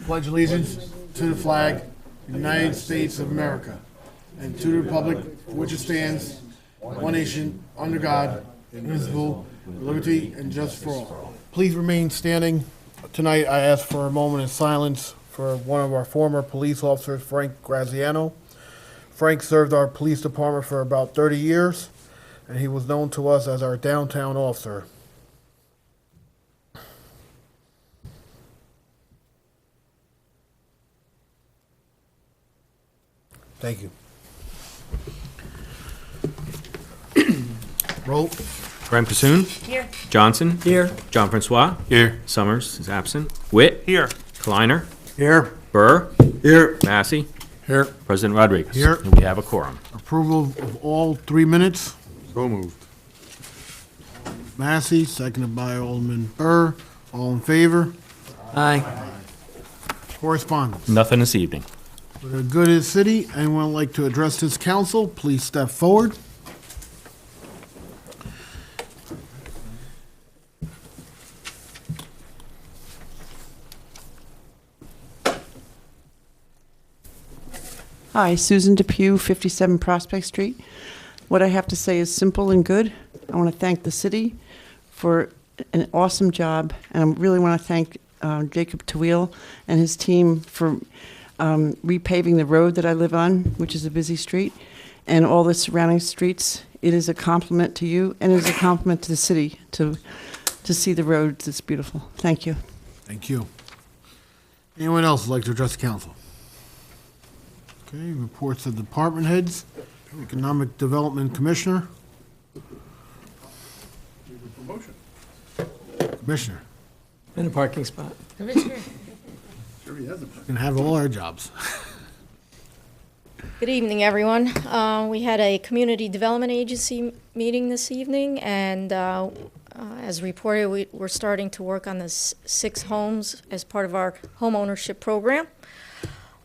pledge allegiance to the flag of the United States of America and to the republic for which it stands, one nation, under God, indivisible, with liberty and justice for all. Please remain standing. Tonight I ask for a moment of silence for one of our former police officers, Frank Graziano. Frank served our police department for about 30 years, and he was known to us as our downtown officer. Thank you. Roll. Graham Cassoon. Here. Johnson. Here. John Francois. Here. Summers is absent. Witt. Here. Kleiner. Here. Burr. Here. Massey. Here. President Rodriguez. Here. And we have a quorum. Approval of all 3 minutes. So moved. Massey, seconded by Alderman Burr. All in favor? Aye. Correspondence. Nothing this evening. For the good of the city, anyone like to address this council, please step forward. Hi, Susan Depew, 57 Prospect Street. What I have to say is simple and good. I want to thank the city for an awesome job, and I really want to thank Jacob Tawil and his team for repaving the road that I live on, which is a busy street, and all the surrounding streets. It is a compliment to you, and it is a compliment to the city to see the roads. It's beautiful. Thank you. Thank you. Anyone else like to address the council? Okay, reports of department heads. Economic Development Commissioner. Commissioner. In a parking spot. Commissioner. Can have all our jobs. Good evening, everyone. We had a community development agency meeting this evening, and as reported, we're starting to work on the 6 homes as part of our home ownership program.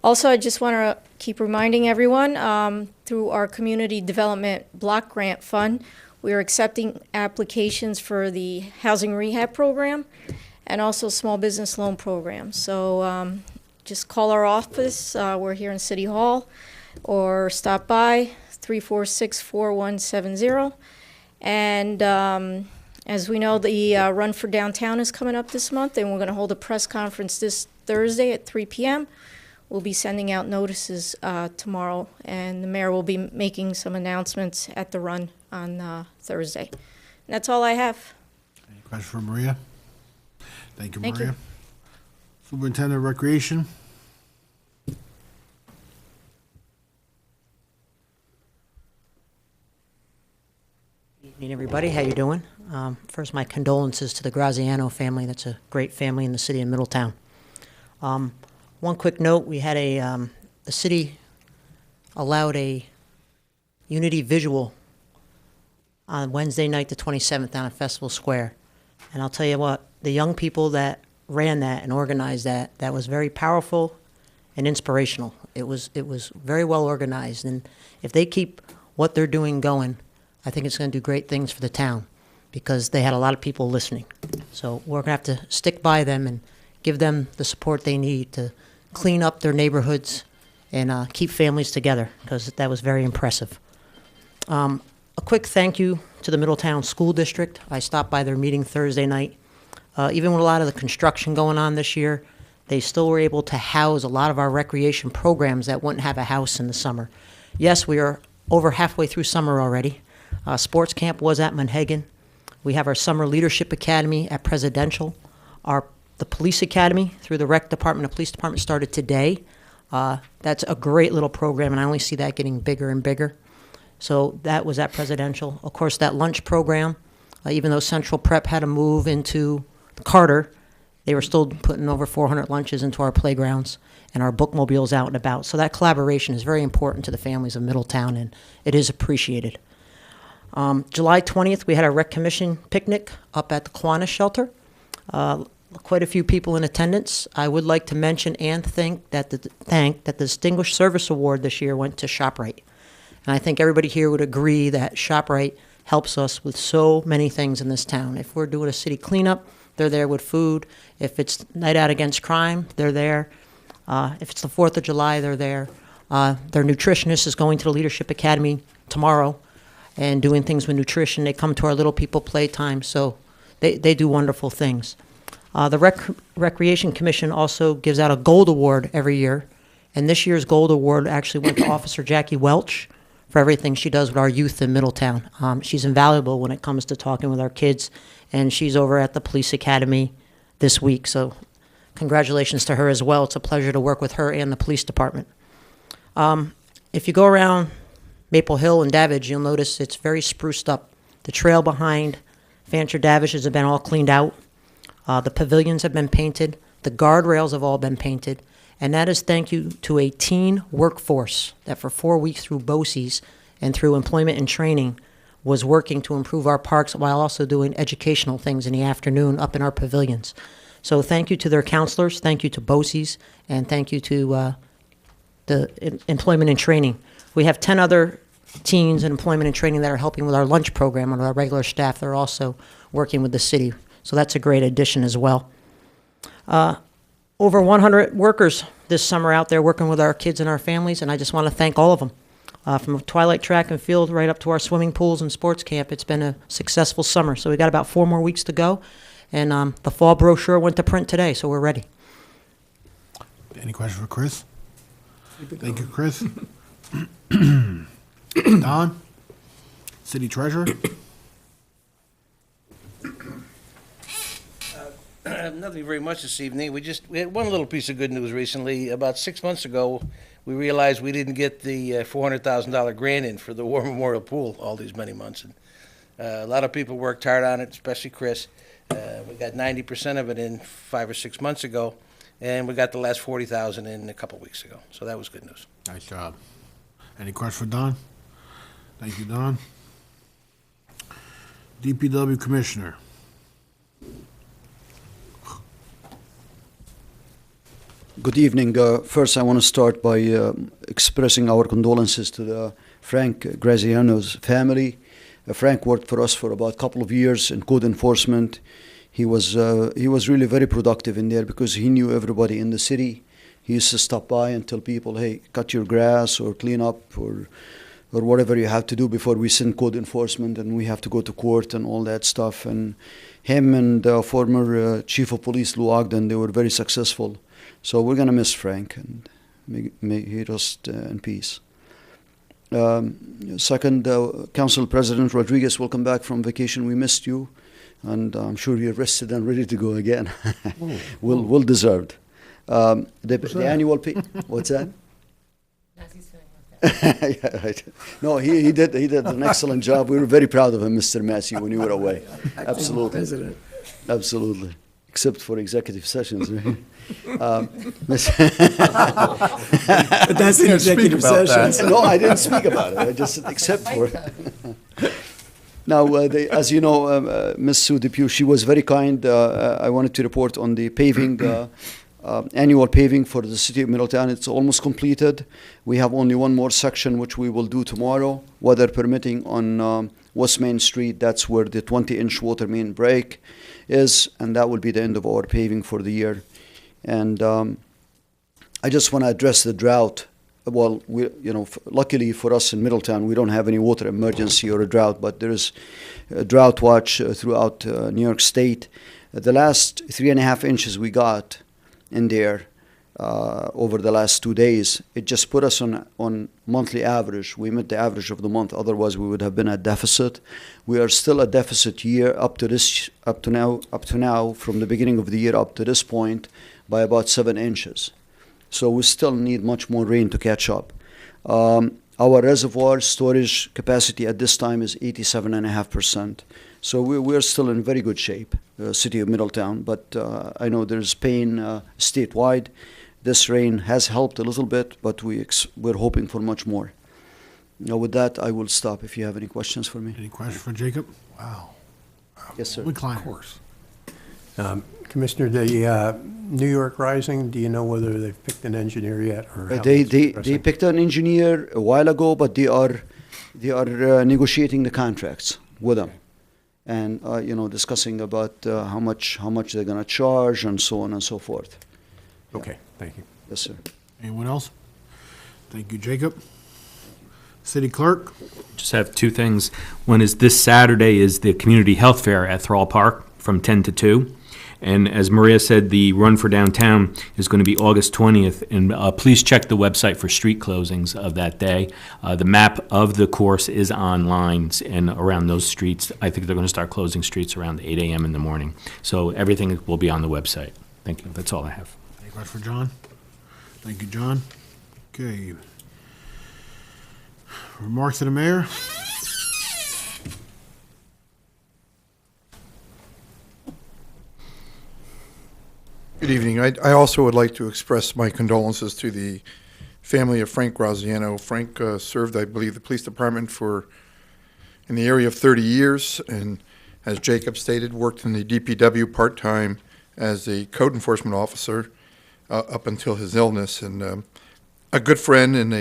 Also, I just want to keep reminding everyone, through our Community Development Block Grant Fund, we are accepting applications for the Housing Rehab Program and also Small Business Loan Program. So just call our office. We're here in City Hall, or stop by 346-4170. And as we know, the Run for Downtown is coming up this month, and we're going to hold a press conference this Thursday at 3 p.m. We'll be sending out notices tomorrow, and the mayor will be making some announcements at the run on Thursday. And that's all I have. Any questions for Maria? Thank you, Thank Maria. you. Superintendent of Recreation. Evening, everybody. How you doing? First, my condolences to the Graziano family. That's a great family in the city of Middletown. One quick note: we had the city allowed a unity visual on Wednesday night, the 27th, down at Festival Square. And I'll tell you what, the young people that ran that and organized that was very powerful and inspirational. It was very well organized, and if they keep what they're doing going, I think it's going to do great things for the town, because they had a lot of people listening. So we're going to have to stick by them and give them the support they need to clean up their neighborhoods and keep families together, because that was very impressive. A quick thank you to the Middletown School District. I stopped by their meeting Thursday night. Even with a lot of the construction going on this year, they still were able to house a lot of our recreation programs that wouldn't have a house in the summer. Yes, we are over halfway through summer already. Sports camp was at Monhegan. We have our Summer Leadership Academy at Presidential. The Police Academy through the Rec Department, the Police Department, started today. That's a great little program, and I only see that getting bigger and bigger. So that was at Presidential. Of course, that lunch program, even though Central Prep had to move into Carter, they were still putting over 400 lunches into our playgrounds and our bookmobiles out and about. So that collaboration is very important to the families of Middletown, and it is appreciated. July 20th, we had our Rec Commission picnic up at the Kiwanis Shelter. Quite a few people in attendance. I would like to mention and thank that the Distinguished Service Award this year went to ShopRite. And I think everybody here would agree that ShopRite helps us with so many things in this town. If we're doing a city cleanup, they're there with food. If it's Night Out Against Crime, they're there. If it's the 4th of July, they're there. Their nutritionist is going to the Leadership Academy tomorrow and doing things with nutrition. They come to our Little People Playtime, so they do wonderful things. The Recreation Commission also gives out a Gold Award every year, and this year's Gold Award actually went to Officer Jackie Welch for everything she does with our youth in Middletown. She's invaluable when it comes to talking with our kids, and she's over at the Police Academy this week, so congratulations to her as well. It's a pleasure to work with her and the police department. If you go around Maple Hill and Davidge, you'll notice it's very spruced up. The trail behind Fancher Davidge has been all cleaned out. The pavilions have been painted. The guardrails have all been painted. And that is thank you to a teen workforce that for 4 weeks through BOCES and through employment and training was working to improve our parks while also doing educational things in the afternoon up in our pavilions. So thank you to their counselors, thank you to BOCES, and thank you to the employment and training. We have 10 other teens in employment and training that are helping with our lunch program and our regular staff. They're also working with the city. So that's a great addition as well. Over 100 workers this summer out there working with our kids and our families, and I just want to thank all of them. From Twilight Track and Field right up to our swimming pools and sports camp, it's been a successful summer. So we got about 4 more weeks to go, and the fall brochure went to print today, so we're ready. Any questions for Chris? Thank you, Chris. Don, City Treasurer. Nothing very much this evening. We had one little piece of good news recently. About 6 months ago, we realized we didn't get the $400,000 grant in for the War Memorial Pool all these many months. And a lot of people worked hard on it, especially Chris. We got 90% of it in 5 or 6 months ago, and we got the last $40,000 in a couple weeks ago. So that was good news. Nice job. Any questions for Don? Thank you, Don. DPW Commissioner. Good evening. First, I want to start by expressing our condolences to the Frank Graziano's family. Frank worked for us for about a couple of years in code enforcement. He was really very productive in there because he knew everybody in the city. He used to stop by and tell people, hey, cut your grass or clean up or whatever you have to do before we send code enforcement and we have to go to court and all that stuff. And him and former Chief of Police Lou Ogden, they were very successful. So we're going to miss Frank, and may he rest in peace. Second, Council President Rodriguez will come back from vacation. We missed you, and I'm sure you're rested and ready to go again. Well deserved. The annual what's that? Yeah, right. No, he did an excellent job. We were very proud of him, Mr. Massey, when you were away. Absolutely. Absolutely. Except for executive sessions, right? But that's an executive session. No, I didn't speak about it. I just said except for it. Now, as you know, Ms. Sue Depew, she was very kind. I wanted to report on the paving, annual paving for the city of Middletown. It's almost completed. We have only one more section, which we will do tomorrow, weather permitting, on West Main Street. That's where the 20-inch water main break is, and that will be the end of our paving for the year. And I just want to address the drought. Well, luckily for us in Middletown, we don't have any water emergency or a drought, but there is a drought watch throughout New York State. The last 3.5 inches we got in there over the last 2 days, it just put us on monthly average. We met the average of the month. Otherwise, we would have been at deficit. We are still a deficit year up to now, from the beginning of the year up to this point, by about 7 inches. So we still need much more rain to catch up. Our reservoir storage capacity at this time is 87.5%. So we're still in very good shape, city of Middletown. But I know there's pain statewide. This rain has helped a little bit, but we're hoping for much more. Now, with that, I will stop if you have any questions for me. Any questions for Jacob? Wow. Yes, sir. Of course. Commissioner, the New York Rising, do you know whether they've picked an engineer yet? Or how They that's progressing? picked an engineer a while ago, but they are negotiating the contracts with them. and discussing about how much they're going to charge and so on and so forth. Okay, thank you. Yes, sir. Anyone else? Thank you, Jacob. City Clerk? Just have two things. One is this Saturday is the Community Health Fair at Thrall Park from 10 to 2. And as Maria said, the Run for Downtown is going to be August 20th. And please check the website for street closings of that day. The map of the course is online, and around those streets, I think they're going to start closing streets around 8 a.m. in the morning. So everything will be on the website. Thank you. That's all I have. Any questions for John? Thank you, John. Okay. Remarks to the mayor? Good evening. I also would like to express my condolences to the family of Frank Graziano. Frank served, I believe, the police department in the area of 30 years, and as Jacob stated, worked in the DPW part-time as a code enforcement officer up until his illness, and a good friend and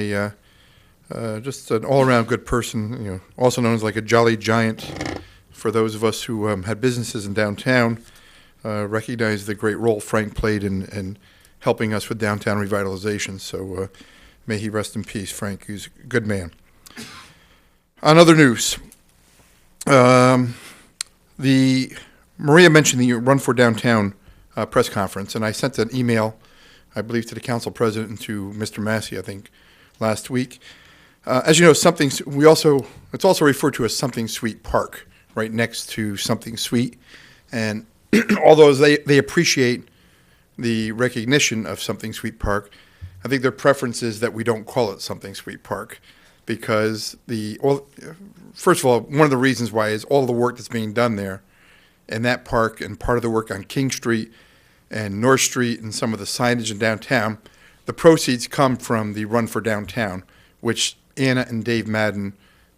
just an all-around good person, also known as like a jolly giant for those of us who had businesses in downtown. Recognize the great role Frank played in helping us with downtown revitalization. So may he rest in peace, Frank. He's a good man. On other news, Maria mentioned the Run for Downtown press conference, and I sent an email, I believe, to the council president and to Mr. Massey, I think, last week. As you know, it's also referred to as Something Sweet Park, right next to Something Sweet, and although they appreciate the recognition of Something Sweet Park, I think their preference is that we don't call it Something Sweet Park, because first of all, one of the reasons why is all the work that's being done there in that park, and part of the work on King Street and North Street and some of the signage in downtown, the proceeds come from the Run for Downtown, which Anna and Dave Madden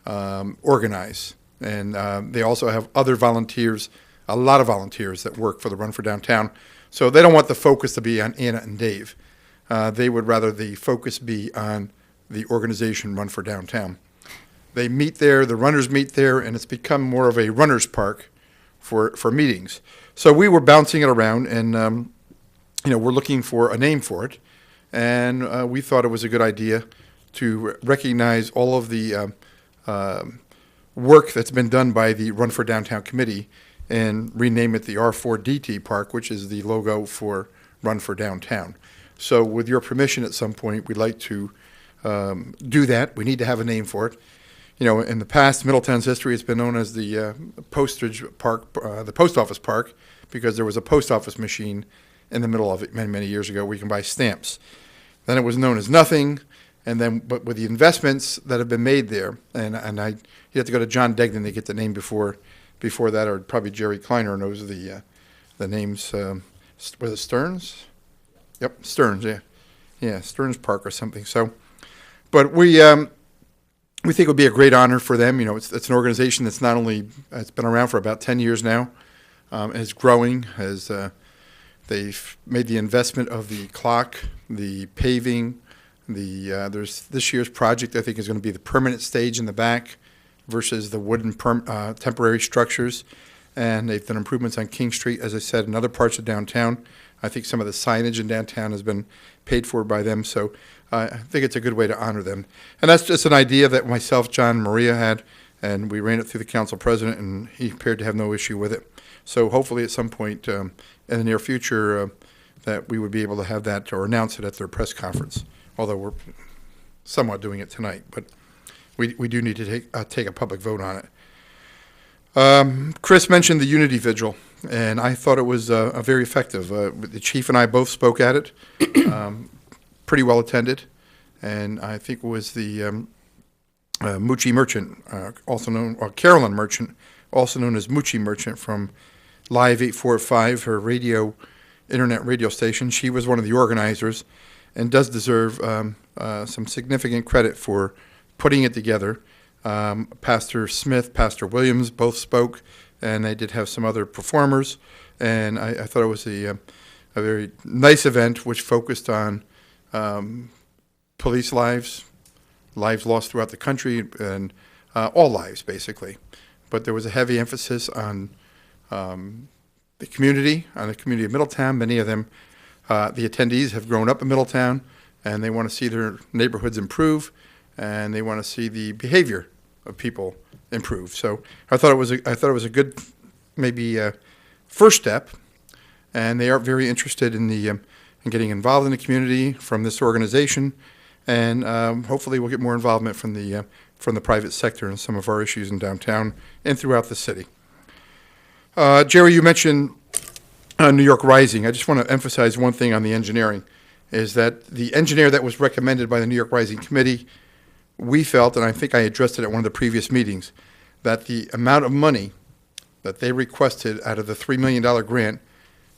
organize. And they also have other volunteers, a lot of volunteers that work for the Run for Downtown. So they don't want the focus to be on Anna and Dave. They would rather the focus be on the organization Run for Downtown. They meet there, the runners meet there, and it's become more of a runner's park for meetings. So we were bouncing it around, and we're looking for a name for it. And we thought it was a good idea to recognize all of the work that's been done by the Run for Downtown Committee and rename it the R4DT Park, which is the logo for Run for Downtown. So with your permission at some point, we'd like to do that. We need to have a name for it. In the past, Middletown's history has been known as the Postage Park, the Post Office Park, because there was a post office machine in the middle of it many, many years ago where you can buy stamps. Then it was known as nothing, but with the investments that have been made there, and you have to go to John Degnan to get the name before that, or probably Jerry Kleiner knows the names. Was it Stearns? Yep, Stearns. Yeah, Stearns Park or something. So, but we think it would be a great honor for them. It's an organization that's not only it's been around for about 10 years now, is growing. They've made the investment of the clock, the paving. There's this year's project, I think, is going to be the permanent stage in the back versus the wooden temporary structures. And they've done improvements on King Street, as I said, in other parts of downtown. I think some of the signage in downtown has been paid for by them. So I think it's a good way to honor them. And that's just an idea that myself, John, and Maria had, and we ran it through the council president, and he appeared to have no issue with it. So hopefully at some point in the near future that we would be able to have that or announce it at their press conference, although we're somewhat doing it tonight. But we do need to take a public vote on it. Chris mentioned the Unity Vigil, and I thought it was very effective. The chief and I both spoke at it, pretty well attended, and I think it was the Moochie Merchant, also known, or Carolyn Merchant, also known as Moochie Merchant from Live 845, her internet radio station. She was one of the organizers and does deserve some significant credit for putting it together. Pastor Smith, Pastor Williams both spoke, and they did have some other performers. And I thought it was a very nice event which focused on police lives lost throughout the country, and all lives, basically. but there was a heavy emphasis on the community of Middletown. Many of them, the attendees, have grown up in Middletown, and they want to see their neighborhoods improve, and they want to see the behavior of people improve. So I thought it was a good, maybe first step, and they are very interested in in getting involved in the community from this organization, and hopefully we'll get more involvement from the private sector in some of our issues in downtown and throughout the city. Jerry, you mentioned New York Rising. I just want to emphasize one thing on the engineering, is that the engineer that was recommended by the New York Rising Committee, we felt, and I think I addressed it at one of the previous meetings, that the amount of money that they requested out of the $3 million grant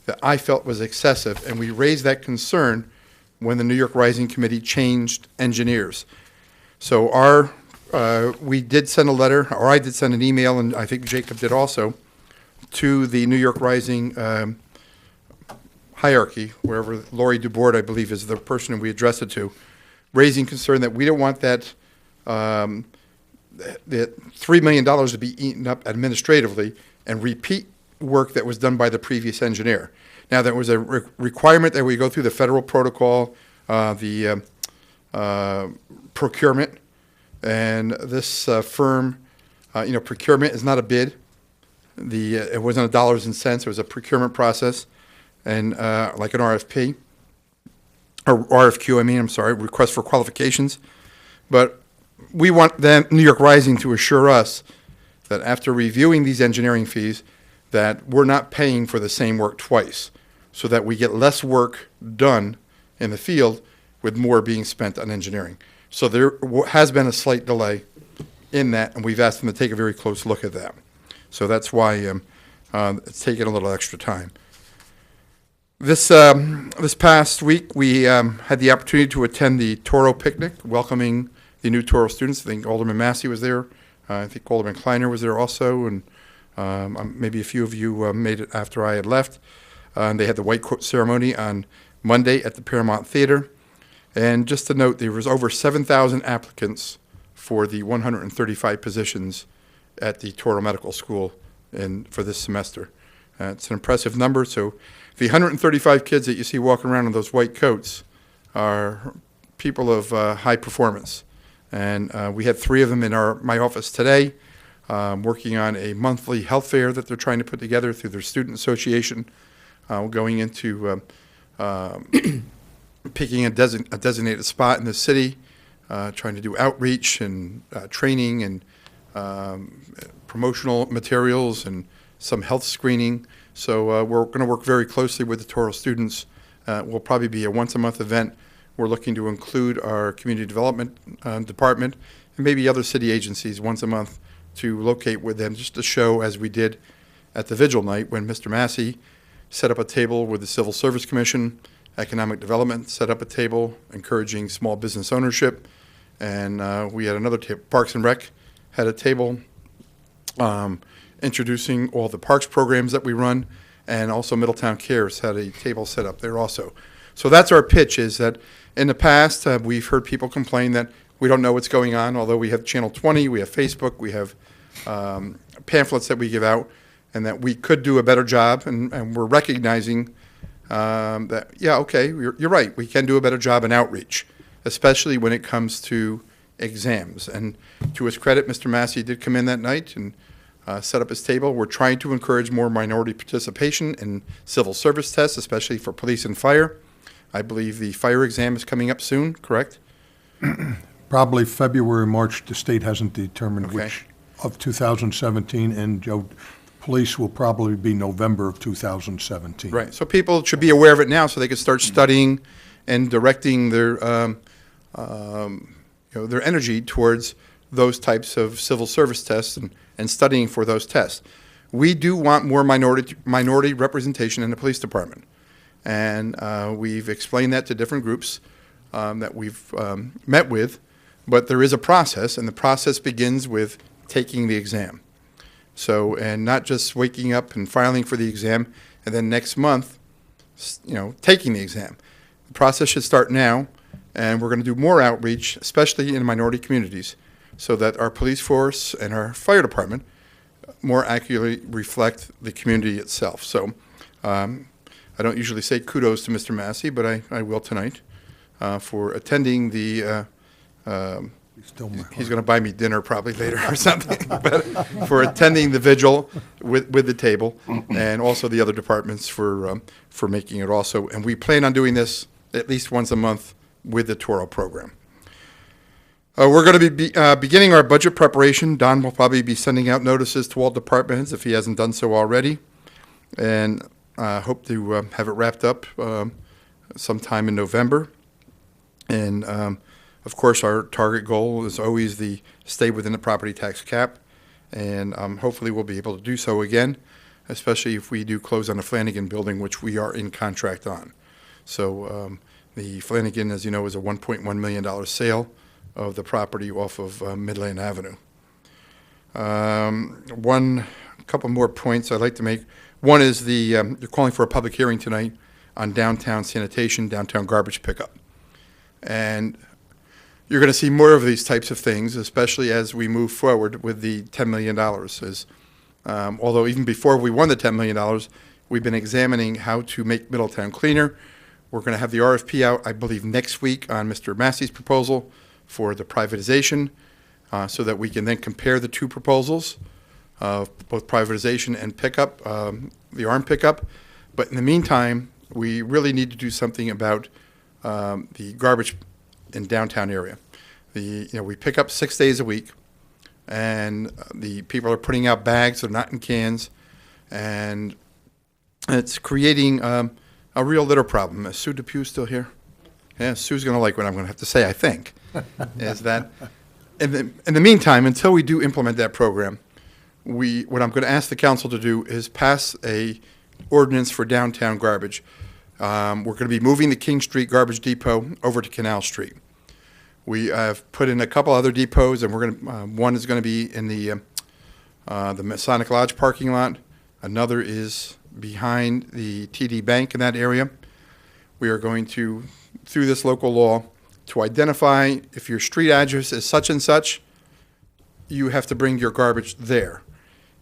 that I felt was excessive, and we raised that concern when the New York Rising Committee changed engineers. So we did send a letter, or I did send an email, and I think Jacob did also, to the New York Rising hierarchy, wherever Laurie DuBoard, I believe, is the person we addressed it to, raising concern that we don't want that $3 million to be eaten up administratively and repeat work that was done by the previous engineer. Now, there was a requirement that we go through the federal protocol, the procurement, and this firm, procurement is not a bid. It wasn't a dollars and cents. It was a procurement process, and like an RFP, or RFQ, request for qualifications. But we want New York Rising to assure us that after reviewing these engineering fees, that we're not paying for the same work twice, so that we get less work done in the field with more being spent on engineering. So there has been a slight delay in that, and we've asked them to take a very close look at that. So that's why it's taken a little extra time. This past week, we had the opportunity to attend the Toro picnic, welcoming the new Toro students. I think Alderman Massey was there. I think Alderman Kleiner was there also, and maybe a few of you made it after I had left. They had the white coat ceremony on Monday at the Paramount Theater. And just to note, there was over 7,000 applicants for the 135 positions at the Toro Medical School for this semester. It's an impressive number. So the 135 kids that you see walking around in those white coats are people of high performance. And we had 3 of them in my office today, working on a monthly health fair that they're trying to put together through their student association, going into picking a designated spot in the city, trying to do outreach and training and promotional materials and some health screening. So we're going to work very closely with the Toro students. Will probably be a once-a-month event. We're looking to include our community development department and maybe other city agencies once a month to locate with them, just to show, as we did at the Vigil night when Mr. Massey set up a table with the Civil Service Commission, Economic Development set up a table encouraging small business ownership, and we had another table. Parks and Rec had a table introducing all the parks programs that we run, and also Middletown Cares had a table set up there also. So that's our pitch, is that in the past we've heard people complain that we don't know what's going on, although we have Channel 20, we have Facebook, we have pamphlets that we give out, and that we could do a better job, and we're recognizing that, yeah, okay, you're right, we can do a better job in outreach, especially when it comes to exams. And to his credit, Mr. Massey did come in that night and set up his table. We're trying to encourage more minority participation in civil service tests, especially for police and fire. I believe the fire exam is coming up soon, correct? Probably February, March. The state hasn't determined Okay. which of 2017, and Joe, police will probably be November of 2017. Right, so people should be aware of it now so they can start studying and directing their their energy towards those types of civil service tests and studying for those tests. We do want more minority representation in the police department, and we've explained that to different groups that we've met with, but there is a process, and the process begins with taking the exam. So, and not just waking up and filing for the exam, and then next month, taking the exam. The process should start now, and we're going to do more outreach, especially in minority communities, so that our police force and our fire department more accurately reflect the community itself. So I don't usually say kudos to Mr. Massey, but I will tonight for attending the he's going to buy me dinner probably later or something, but for attending the vigil with the table, and also the other departments for making it also. And we plan on doing this at least once a month with the Toro program. We're going to be beginning our budget preparation. Don will probably be sending out notices to all departments if he hasn't done so already, and hope to have it wrapped up sometime in November. And of course, our target goal is always the stay within the property tax cap, and hopefully we'll be able to do so again, especially if we do close on the Flanagan building, which we are in contract on. So the Flanagan, as you know, is a $1.1 million sale of the property off of Midland Avenue. Couple more points I'd like to make. One is you're calling for a public hearing tonight on downtown sanitation, downtown garbage pickup. And you're going to see more of these types of things, especially as we move forward with the $10 million. Although even before we won the $10 million, we've been examining how to make Middletown cleaner. We're going to have the RFP out, I believe, next week on Mr. Massey's proposal for the privatization, so that we can then compare the two proposals of both privatization and pickup, the arm pickup. But in the meantime, we really need to do something about the garbage in downtown area. We pick up 6 days a week, and the people are putting out bags, they're not in cans, and it's creating a real litter problem. Is Sue Depew still here? Yeah, Sue's going to like what I'm going to have to say, I think, is that in the meantime, until we do implement that program, what I'm going to ask the council to do is pass a ordinance for downtown garbage. We're going to be moving the King Street Garbage Depot over to Canal Street. We have put in a couple other depots, and we're going to, one is going to be in the Masonic Lodge parking lot. Another is behind the TD Bank in that area. We are going to, through this local law, to identify if your street address is such and such, you have to bring your garbage there.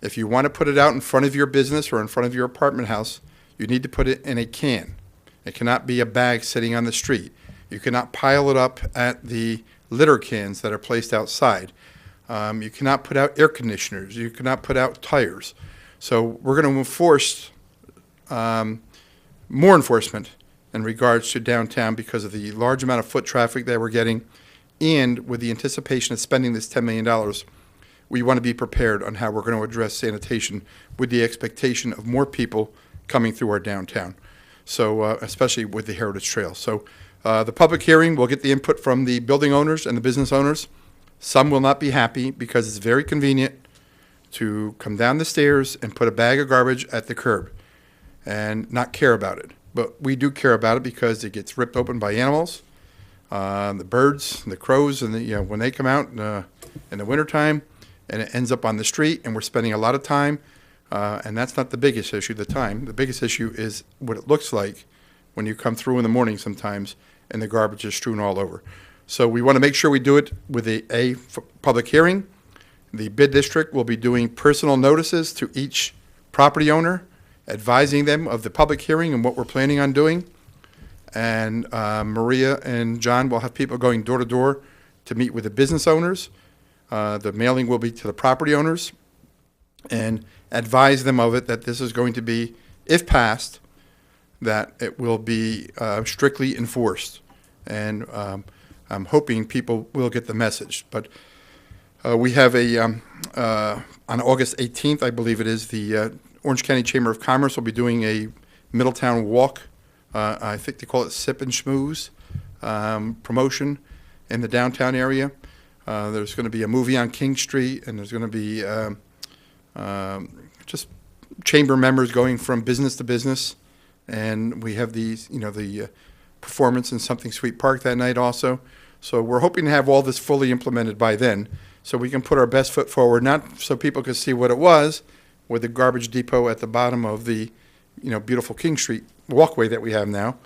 If you want to put it out in front of your business or in front of your apartment house, you need to put it in a can. It cannot be a bag sitting on the street. You cannot pile it up at the litter cans that are placed outside. You cannot put out air conditioners. You cannot put out tires. So we're going to enforce more enforcement in regards to downtown because of the large amount of foot traffic that we're getting, and with the anticipation of spending this $10 million, we want to be prepared on how we're going to address sanitation with the expectation of more people coming through our downtown, so especially with the Heritage Trail. So the public hearing will get the input from the building owners and the business owners. Some will not be happy because it's very convenient to come down the stairs and put a bag of garbage at the curb and not care about it. But we do care about it because it gets ripped open by animals, the birds, the crows, and when they come out in the wintertime, and it ends up on the street, and we're spending a lot of time, and that's not the biggest issue, the time. The biggest issue is what it looks like when you come through in the morning sometimes, and the garbage is strewn all over. So we want to make sure we do it with a public hearing. The bid district will be doing personal notices to each property owner, advising them of the public hearing and what we're planning on doing. And Maria and John will have people going door to door to meet with the business owners. The mailing will be to the property owners, and advise them of it, that this is going to be, if passed, that it will be strictly enforced. And I'm hoping people will get the message. But we have on August 18th, I believe it is, the Orange County Chamber of Commerce will be doing a Middletown walk. I think they call it Sip and Schmooze promotion in the downtown area. There's going to be a movie on King Street, and there's going to be just chamber members going from business to business. And we have these, the performance in Something Sweet Park that night also. So we're hoping to have all this fully implemented by then, so we can put our best foot forward, not so people can see what it was, with the garbage depot at the bottom of the, beautiful King Street walkway that we have now,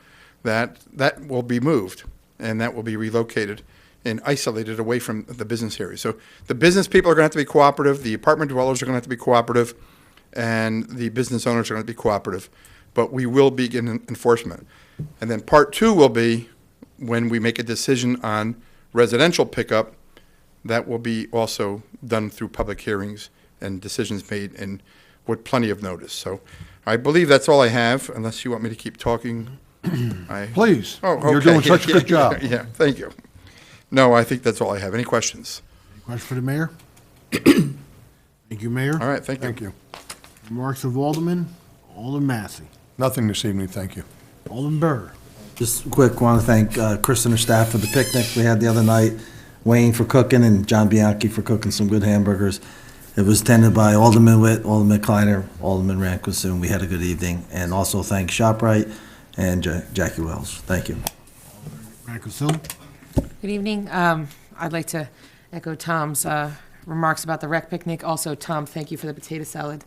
that will be moved, and that will be relocated. and isolated away from the business area. So the business people are going to have to be cooperative, the apartment dwellers are going to have to be cooperative, and the business owners are going to be cooperative. But we will begin enforcement. And then part two will be when we make a decision on residential pickup, that will be also done through public hearings and decisions made and with plenty of notice. So I believe that's all I have, unless you want me to keep talking. Please. Oh, okay. You're doing such a good job. Yeah, thank you. No, I think that's all I have. Any questions? Any question for the mayor? Thank you, Mayor. All right, thank you. Thank you. Remarks of Alderman. Alderman Massey. Nothing this evening, thank you. Alderman Burr. Just quick, want to thank Chris and her staff for the picnic we had the other night, Wayne for cooking, and John Bianchi for cooking some good hamburgers. It was tended by Alderman Witt, Alderman Kleiner, Alderman Ranquist, and we had a good evening. And also thank ShopRite and Jackie Wells. Thank you. Ranquist. Good evening. I'd like to echo Tom's remarks about the rec picnic. Also, Tom, thank you for the potato salad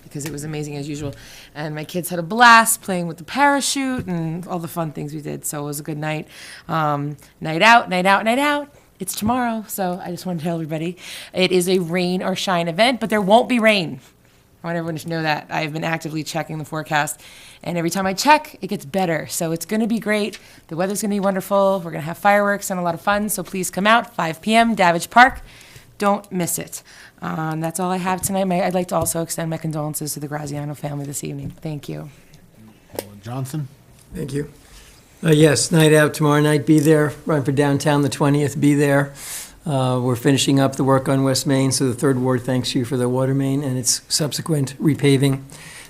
because it was amazing as usual. And my kids had a blast playing with the parachute and all the fun things we did. So it was a good night. Night out, night out, night out. It's tomorrow, so I just want to tell everybody it is a rain or shine event, but there won't be rain. I want everyone to know that. I've been actively checking the forecast, and every time I check, it gets better. So it's going to be great. The weather's going to be wonderful. We're going to have fireworks and a lot of fun, so please come out, 5 p.m., Davidge Park. Don't miss it. That's all I have tonight. I'd like to also extend my condolences to the Graziano family this evening. Thank you. Alderman Johnson. Thank you. Yes, night out tomorrow night, be there. Run for downtown the 20th, be there. We're finishing up the work on West Main, so the Third Ward thanks you for the water main and its subsequent repaving.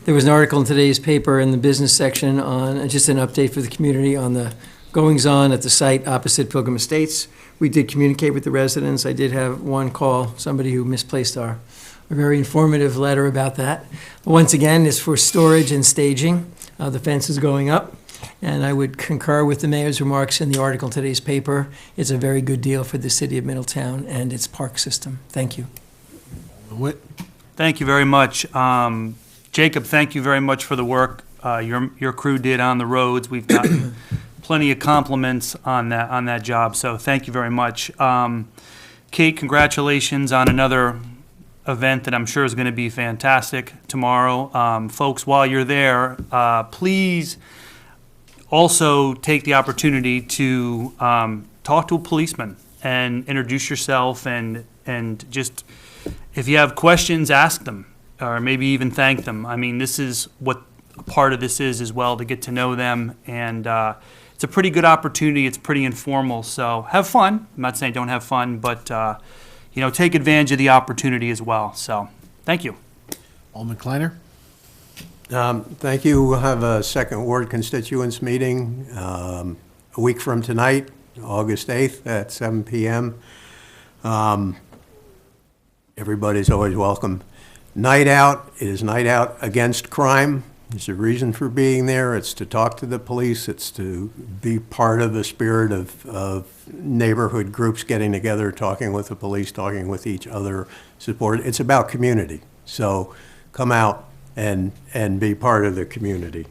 There was an article in today's paper in the business section on just an update for the community on the goings-on at the site opposite Pilgrim Estates. We did communicate with the residents. I did have one call, somebody who misplaced a very informative letter about that. Once again, it's for storage and staging. The fence is going up. And I would concur with the mayor's remarks in the article in today's paper. It's a very good deal for the city of Middletown and its park system. Thank you. Witt. Thank you very much. Jacob, thank you very much for the work your crew did on the roads. We've gotten plenty of compliments on that job, so thank you very much. Kate, congratulations on another event that I'm sure is going to be fantastic tomorrow. Folks, while you're there, please also take the opportunity to talk to a policeman and introduce yourself and just, if you have questions, ask them or maybe even thank them. I mean, this is what a part of this is as well, to get to know them, and it's a pretty good opportunity. It's pretty informal, so have fun. I'm not saying don't have fun, but take advantage of the opportunity as well. So thank you. Alderman Kleiner. Thank you. We'll have a second ward constituents meeting a week from tonight, August 8th at 7 p.m. Everybody's always welcome. Night out is night out against crime. There's a reason for being there. It's to talk to the police. It's to be part of the spirit of neighborhood groups getting together, talking with the police, talking with each other, support. It's about community. So come out and be part of the community.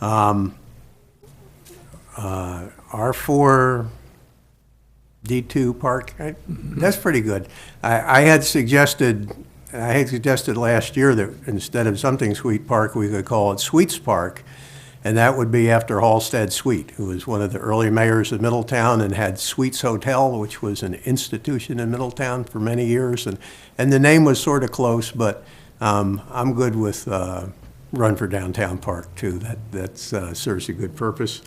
R4 D2 Park, that's pretty good. I had suggested last year that instead of something Sweet Park, we could call it Sweets Park, and that would be after Halstead Sweet, who was one of the early mayors of Middletown and had Sweets Hotel, which was an institution in Middletown for many years, and the name was sort of close, but I'm good with Run for Downtown Park, too. That serves a good purpose.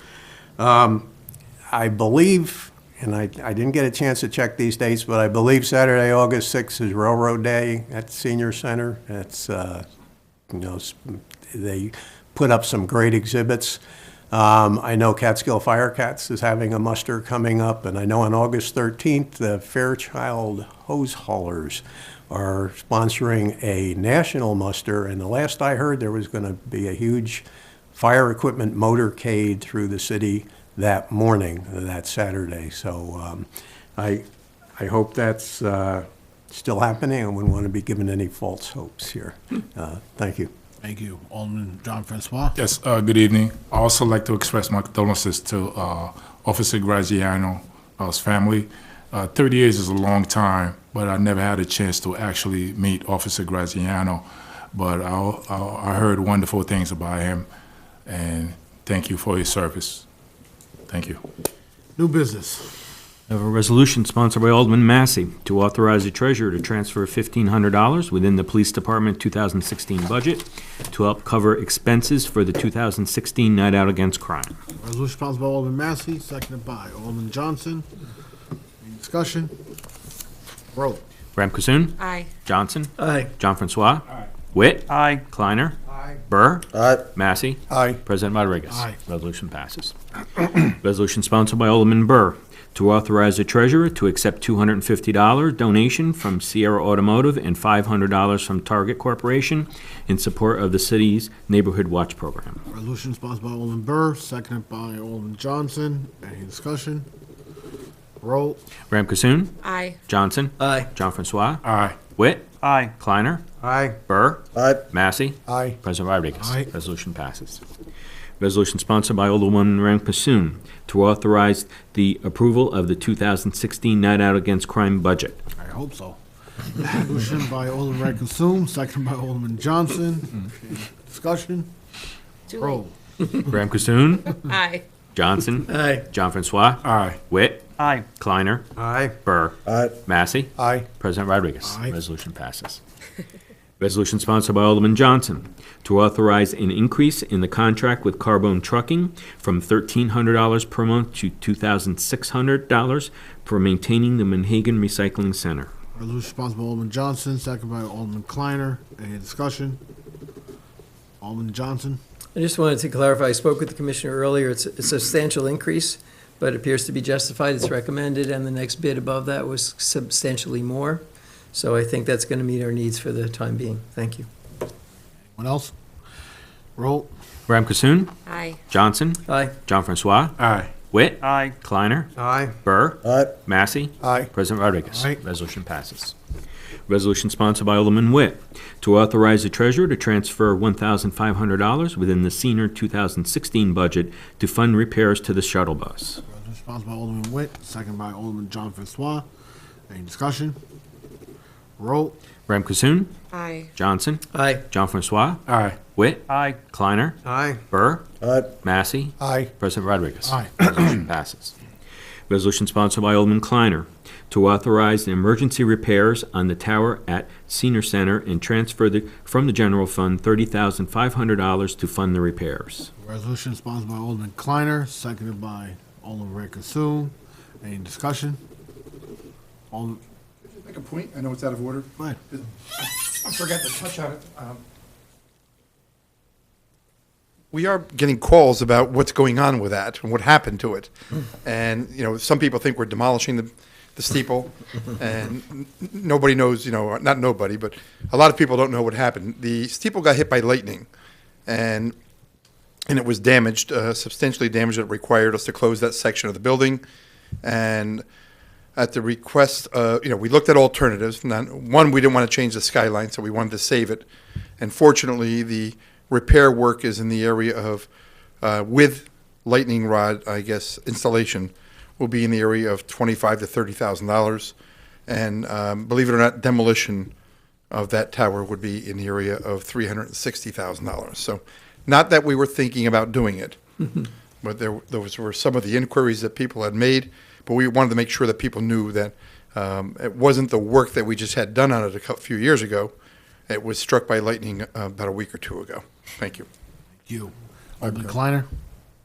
I believe, and I didn't get a chance to check these dates, but I believe Saturday, August 6th is Railroad Day at the Senior Center. It's, they put up some great exhibits. I know Catskill Firecats is having a muster coming up, and I know on August 13th, the Fairchild Hose Haulers are sponsoring a national muster, and the last I heard, there was going to be a huge fire equipment motorcade through the city that morning, that Saturday. So I hope that's still happening. I wouldn't want to be given any false hopes here. Thank you. Thank you. Alderman John Francois. Yes, good evening. I also like to express my condolences to Officer Graziano us family. 30 years is a long time, but I never had a chance to actually meet Officer Graziano. But I heard wonderful things about him, and thank you for your service. Thank you. New business. I have a resolution sponsored by Alderman Massey to authorize the treasurer to transfer $1,500 within the Police Department 2016 budget to help cover expenses for the 2016 Night Out Against Crime. Resolution sponsored by Alderman Massey, seconded by Alderman Johnson. Any discussion? Roll. Ram Kasoon? Aye. Johnson? Aye. John Francois? Witt? Aye. Kleiner? Aye. Burr? Aye. Massey? Aye. President Rodriguez? Aye. Resolution passes. Resolution sponsored by Alderman Burr to authorize the treasurer to accept $250 donation from Sierra Automotive and $500 from Target Corporation in support of the city's Neighborhood Watch Program. Resolution sponsored by Alderman Burr, seconded by Alderman Johnson. Any discussion? Roll. Ram Kasoon? Aye. Johnson? Aye. John Francois? Aye. Witt? Aye. Kleiner? Aye. Burr? Aye. Massey? Aye. President Rodriguez? Aye. Resolution passes. Resolution sponsored by Alderwoman Rankmasoon to authorize the approval of the 2016 Night Out Against Crime budget. I hope so. Resolution by Alderman Rankine-Sum, seconded by Alderman Johnson. Discussion? Too Roll. Ram Kasoon? Aye. Johnson? Aye. John Francois? Aye. Witt? Aye. Kleiner? Aye. Burr? Aye. Massey? Aye. President Rodriguez? Aye. Resolution passes. Resolution sponsored by Alderman Johnson to authorize an increase in the contract with Carbone Trucking from $1,300 per month to $2,600 for maintaining the Manhagan Recycling Center. Resolution sponsored by Alderman Johnson, seconded by Alderman Kleiner. Any discussion? Alderman Johnson? I just wanted to clarify, I spoke with the commissioner earlier, it's a substantial increase, but it appears to be justified, it's recommended, and the next bid above that was substantially more. So I think that's going to meet our needs for the time being. Thank you. Anyone else? Roll. Ram Kasoon? Aye. Johnson? Aye. John Francois? Aye. Witt? Aye. Kleiner? Aye. Burr? Aye. Massey? Aye. President Rodriguez? Aye. Resolution passes. Resolution sponsored by Alderman Witt to authorize the treasurer to transfer $1,500 within the senior 2016 budget to fund repairs to the shuttle bus. Resolution sponsored by Alderman Witt, seconded by Alderman John Francois. Any discussion? Roll. Ram Kasoon? Aye. Johnson? Aye. John Francois? Aye. Witt? Aye. Kleiner? Aye. Burr? Aye. Massey? Aye. President Rodriguez? Aye. Resolution passes. Resolution sponsored by Alderman Kleiner to authorize the emergency repairs on the tower at Senior Center and transfer from the general fund $30,500 to fund the repairs. Resolution sponsored by Alderman Kleiner, seconded by Alderman Rankine-Sum. Any discussion? Alderman, Make a point, I know it's out of order. go ahead. I forgot to touch on it. We are getting calls about what's going on with that and what happened to it. And, some people think we're demolishing the steeple, and nobody knows, not nobody, but a lot of people don't know what happened. The steeple got hit by lightning, and it was damaged, substantially damaged. It required us to close that section of the building. And at the request, we looked at alternatives. One, we didn't want to change the skyline, so we wanted to save it. And fortunately, the repair work is in the area of, with lightning rod, I guess, installation, will be in the area of $25,000 to $30,000. And believe it or not, demolition of that tower would be in the area of $360,000. So not that we were thinking about doing it, but those were some of the inquiries that people had made. But we wanted to make sure that people knew that it wasn't the work that we just had done on it a few years ago. It was struck by lightning about a week or two ago. Thank you. Thank you. Alderman Kleiner?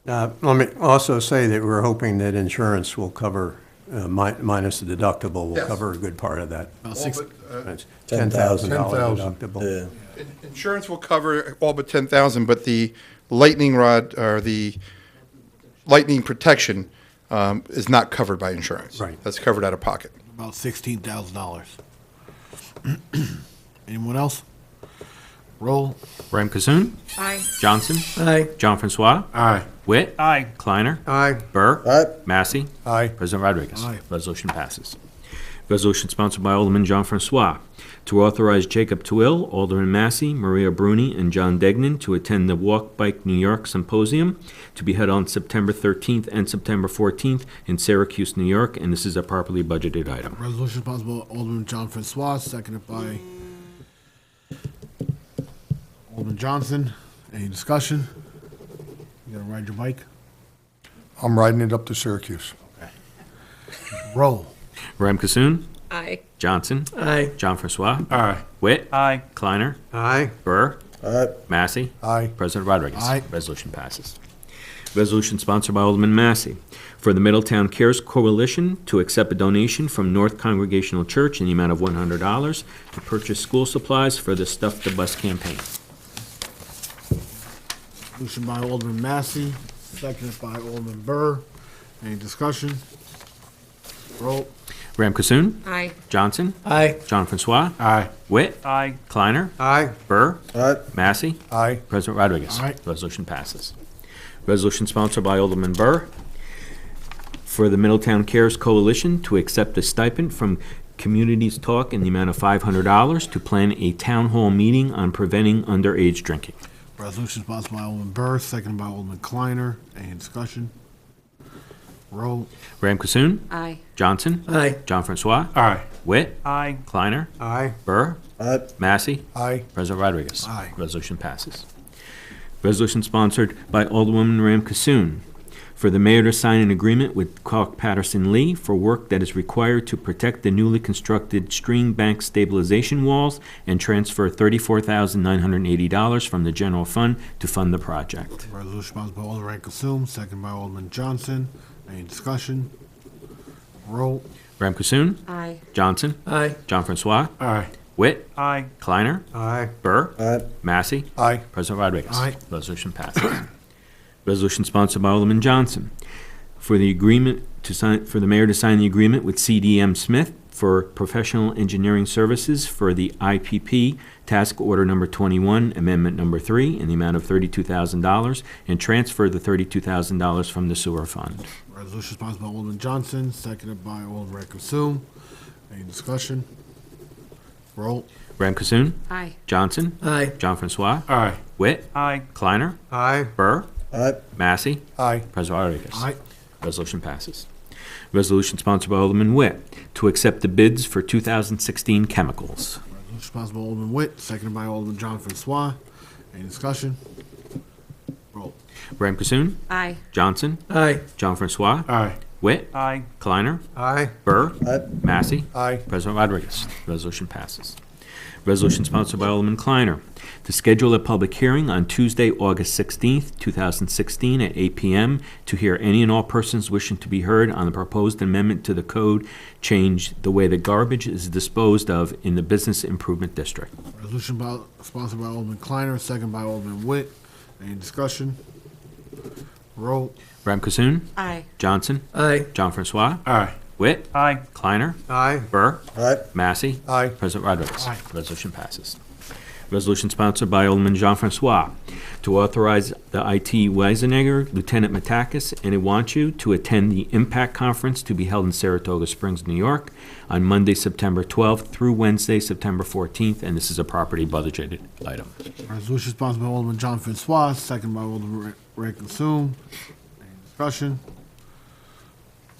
Let me also say that we're hoping that insurance will cover, minus the deductible, will Yes. cover a good part of that. About six. It's $10,000 $10,000. deductible. Yeah. Insurance will cover all but $10,000, but the lightning rod or the lightning protection is not covered by insurance. Right. That's covered out of pocket. About $16,000. Anyone else? Roll. Ram Kasoon? Aye. Johnson? Aye. John Francois? Aye. Witt? Aye. Kleiner? Aye. Burr? Aye. Massey? Aye. President Rodriguez? Aye. Resolution passes. Resolution sponsored by Alderman Jean Francois to authorize Jacob Twill, Alderman Massey, Maria Bruni, and John Degnan to attend the Walk Bike New York Symposium to be held on September 13th and September 14th in Syracuse, New York, and this is a properly budgeted item. Resolution sponsored by Alderman John Francois, seconded by Alderman Johnson. Any discussion? You gonna ride your bike? I'm riding it up to Syracuse. Roll. Ram Kasoon, Aye. Johnson, Aye. John Francois, Aye. Witt, Aye. Kleiner, Aye. Burr, Aye. Massey, Aye. President Rodriguez. Aye. Resolution passes. Resolution sponsored by Alderman Massey for the Middletown Cares Coalition to accept a donation from North Congregational Church in the amount of $100 to purchase school supplies for the Stuff the Bus campaign. Resolution by Alderman Massey, seconded by Alderman Burr. Any discussion? Roll. Ram Kasoon, Aye. Johnson, Aye. John Francois, Aye. Witt, Aye. Kleiner, Aye. Burr, Aye. Massey, Aye. President Rodriguez. Aye. Resolution passes. Resolution sponsored by Alderman Burr for the Middletown Cares Coalition to accept a stipend from Communities Talk in the amount of $500 to plan a town hall meeting on preventing underage drinking. Resolution sponsored by Alderman Burr, seconded by Alderman Kleiner. Any discussion? Roll. Ram Kasoon, Aye. Johnson, Aye. John Francois, Aye. Witt, Aye. Kleiner, Aye. Burr, Aye. Massey, Aye. President Rodriguez. Aye. Resolution passes. Resolution sponsored by Alderwoman Ram Kasoon for the mayor to sign an agreement with Clark Patterson Lee for work that is required to protect the newly constructed stream bank stabilization walls and transfer $34,980 from the general fund to fund the project. Resolution sponsored by Alderman Consume, seconded by Alderman Johnson. Any discussion? Roll. Ram Kasoon, Aye. Johnson, Aye. John Francois, Aye. Witt, Aye. Kleiner, Aye. Burr, Aye. Massey, Aye. President Rodriguez. Aye. Resolution passes. Resolution sponsored by Alderman Johnson for the agreement to sign, for the mayor to sign the agreement with CDM Smith for professional engineering services for the IPP Task Order Number 21, Amendment Number 3, in the amount of $32,000, and transfer the $32,000 from the sewer fund. Resolution sponsored by Alderman Johnson, seconded by Alderman Consume. Any discussion? Roll. Ram Kasoon, Aye. Johnson, Aye. John Francois, Aye. Witt, Aye. Kleiner, Aye. Burr, Aye. Massey, Aye. President Rodriguez. Aye. Resolution passes. Resolution sponsored by Alderman Witt to accept the bids for 2016 chemicals. Resolution sponsored by Alderman Witt, seconded by Alderman John Francois. Any discussion? Roll. Ram Kasoon, Aye. Johnson, Aye. John Francois, Aye. Witt, Aye. Kleiner, Aye. Burr, Aye. Massey, Aye. President Rodriguez. Resolution passes. Resolution sponsored by Alderman Kleiner to schedule a public hearing on Tuesday, August 16th, 2016 at 8 p.m. to hear any and all persons wishing to be heard on the proposed amendment to the code change the way that garbage is disposed of in the Business Improvement District. Resolution sponsored by Alderman Kleiner, seconded by Alderman Witt. Any discussion? Roll. Ram Kasoon, Aye. Johnson, Aye. John Francois, Aye. Witt, Aye. Kleiner, Aye. Burr, Aye. Massey, Aye. President Rodriguez. Aye. Resolution passes. Resolution sponsored by Alderman Jean Francois to authorize the IT Weisenegger, Lieutenant Matakis, and Iwanchu to attend the Impact Conference to be held in Saratoga Springs, New York, on Monday, September 12th through Wednesday, September 14th, and this is a property budgeted item. Resolution sponsored by Alderman John Francois, seconded by Alderman Ray Consume. Any discussion?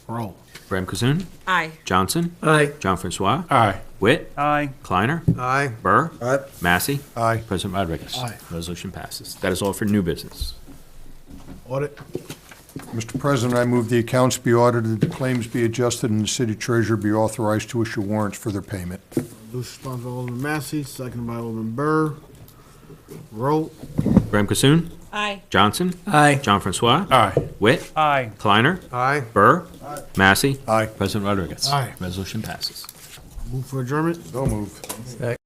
Roll. Ram Kasoon, Aye. Johnson, Aye. John Francois, Aye. Witt, Aye. Kleiner, Aye. Burr, Aye. Massey, Aye. President Rodriguez. Aye. Resolution passes. That is all for new business. Audit. Mr. President, I move the accounts be audited, the claims be adjusted, and the city treasurer be authorized to issue warrants for their payment. Resolution sponsored by Alderman Massey, seconded by Alderman Burr. Roll. Ram Kasoon, Aye. Johnson, Aye. John Francois, Aye. Witt, Aye. Kleiner, Aye. Burr, Massey, Aye. President Rodriguez. Aye. Resolution passes. Move for adjournment. So moved.